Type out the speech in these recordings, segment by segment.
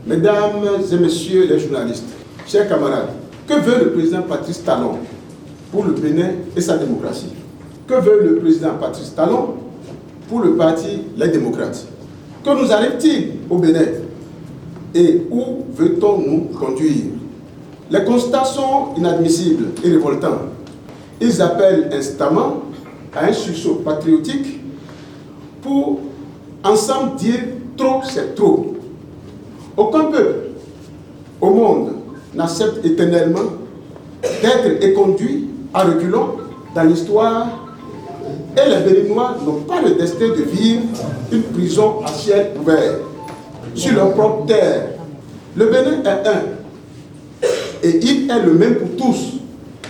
Mesdames et messieurs les journalistes, chers camarades, que veut le président Patrice Talon pour le Bénin et sa démocratie? Que veut le président Patrice Talon pour le parti Les Démocrates? Que nous arrive-t-il au Bénin? Et où veut-on nous conduire? Les constats sont inadmissibles et révoltants. Ils appellent instamment à un sursaut patriotique pour ensemble dire trop c'est trop. Aucun peuple au monde n'accepte éternellement d'être éconduit à reculons dans l'histoire, et les Béninois n'ont pas le destin de vivre une prison à ciel ouvert sur leur propre terre. Le Bénin est un, et il est le même pour tous.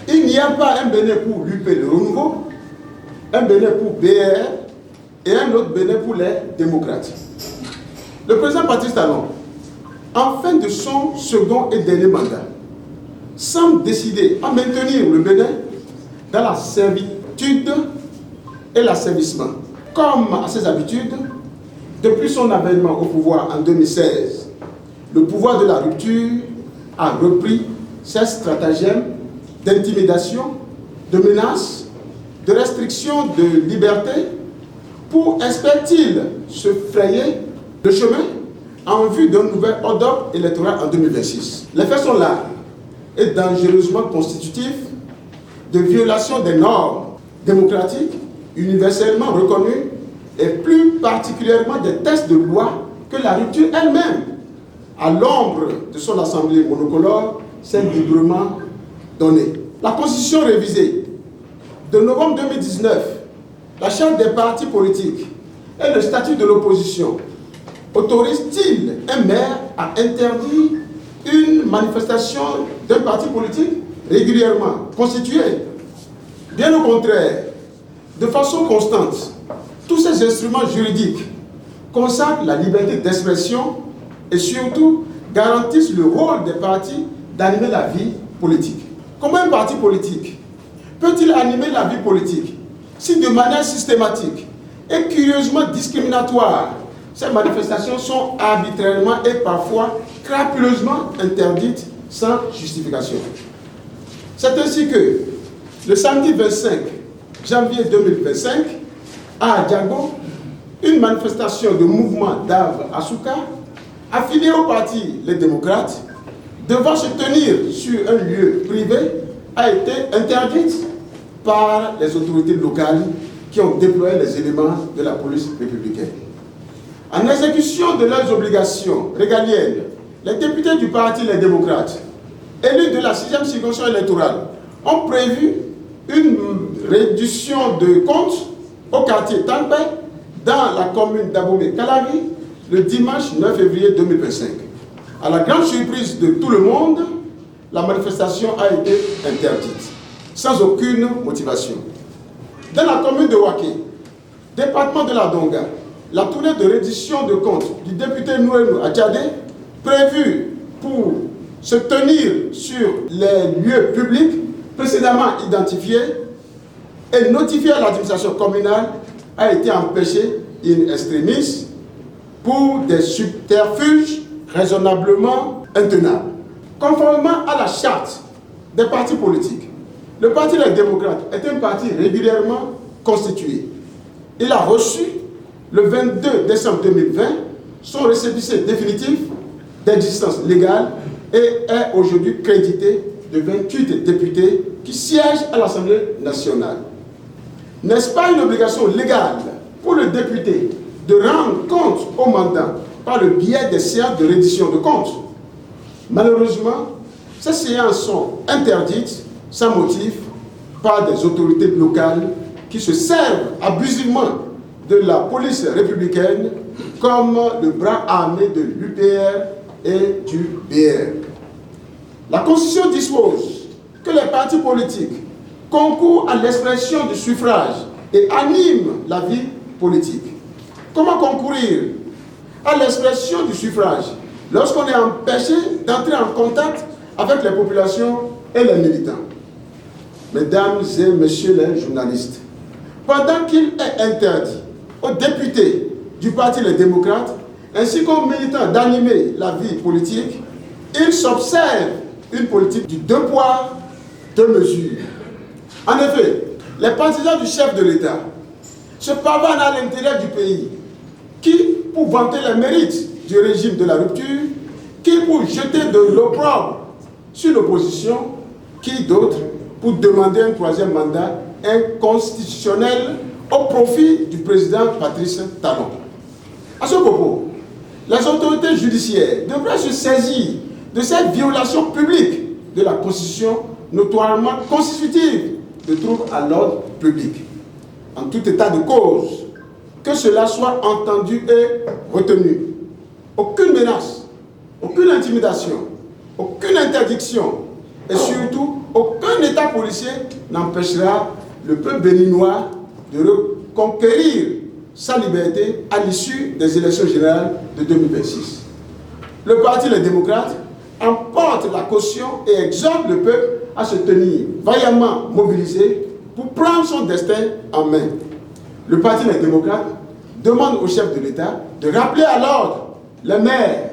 Il n'y a pas un Bénin pour l'UP le renouveau, un Bénin pour BR et un autre Bénin pour les démocrates. Le président Patrice Talon, en fin de son second et dernier mandat, semble décider à maintenir le Bénin dans la servitude et l'asservissement. Comme à ses habitudes, depuis son avènement au pouvoir en 2016, le pouvoir de la rupture a repris ses stratagèmes d'intimidation, de menaces, de restriction de liberté pour, espère-t-il, se frayer le chemin en vue d'un nouvel ordre électoral en 2026. Les faits sont là et dangereusement constitutifs de violation des normes démocratiques universellement reconnues et plus particulièrement des textes de loi que la rupture elle-même, à l'ombre de son assemblée monocolore, s'est librement donnée. La Constitution révisée de novembre 2019, la Charte des partis politiques et le statut de l'opposition autorise-t-il un maire à interdire une manifestation d'un parti politique régulièrement constitué? Bien au contraire, de façon constante, tous ces instruments juridiques consacrent la liberté d'expression et surtout garantissent le rôle des partis d'animer la vie politique. Comment un parti politique peut-il animer la vie politique si de manière systématique et curieusement discriminatoire, ces manifestations sont arbitrairement et parfois crapuleusement interdites sans justification? C'est ainsi que le samedi 25 janvier 2025, à Adiago, une manifestation de mouvement d'Arbre Asuka, affiliée au parti Les Démocrates, devant se tenir sur un lieu privé, a été interdite par les autorités locales qui ont déployé les éléments de la police républicaine. En exécution de leurs obligations régaliennes, les députés du parti Les Démocrates, élus de la 6e circonscription électorale, ont prévu une réduction de compte au quartier Tampé dans la commune d'Abomey-Calavi le dimanche 9 février 2025. À la grande surprise de tout le monde, la manifestation a été interdite, sans aucune motivation. Dans la commune de Waké, département de la Donga, la tournée de reddition de compte du député Nouénou Adjadé, prévue pour se tenir sur les lieux publics précédemment identifiés et notifiés à l'administration communale, a été empêchée in extremis pour des subterfuges raisonnablement intenables. Conformément à la charte des partis politiques, le Parti Les Démocrates est un parti régulièrement constitué. Il a reçu, le 22 décembre 2020, son récépissé définitif d'existence légale et est aujourd'hui crédité de 28 députés qui siègent à l'Assemblée nationale. N'est-ce pas une obligation légale pour le député de rendre compte au mandant par le biais des séances de reddition de comptes? Malheureusement, ces séances sont interdites sans motif par des autorités locales qui se servent abusivement de la police républicaine comme le bras armé de l'UPR et du BR. La Constitution dispose que les partis politiques concourent à l'expression du suffrage et animent la vie politique. Comment concourir à l'expression du suffrage lorsqu'on est empêché d'entrer en contact avec les populations et les militants? Mesdames et messieurs les journalistes, pendant qu'il est interdit aux députés du Parti Les Démocrates, ainsi qu'aux militants d'animer la vie politique, il s'observe une politique du deux poids, deux mesures. En effet, les partisans du chef de l'État se pavanent à l'intérieur du pays, qui pour vanter les mérites du régime de la rupture, qui pour jeter de l'opprobre sur l'opposition, qui d'autre pour demander un troisième mandat inconstitutionnel au profit du président Patrice Talon. À ce propos, les autorités judiciaires devraient se saisir de cette violation publique de la Constitution notoirement constitutive de troubles à l'ordre public. En tout état de cause, que cela soit entendu et retenu. Aucune menace, aucune intimidation, aucune interdiction et surtout aucun état policier n'empêchera le peuple béninois de reconquérir sa liberté à l'issue des élections générales de 2026. Le Parti Les Démocrates emporte la caution et exhorte le peuple à se tenir vaillamment mobilisé pour prendre son destin en main. Le Parti Les Démocrates demande au chef de l'État de rappeler à l'ordre les maires,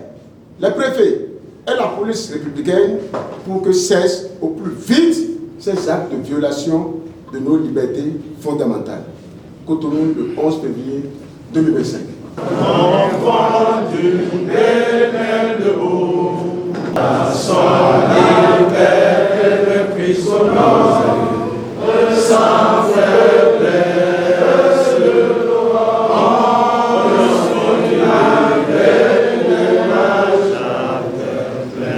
les préfets et la police républicaine pour que cessent au plus vite ces actes de violation de nos libertés fondamentales. Cotonou, le 11 février 2025. Enfant du Éternel de haut, la solidarité.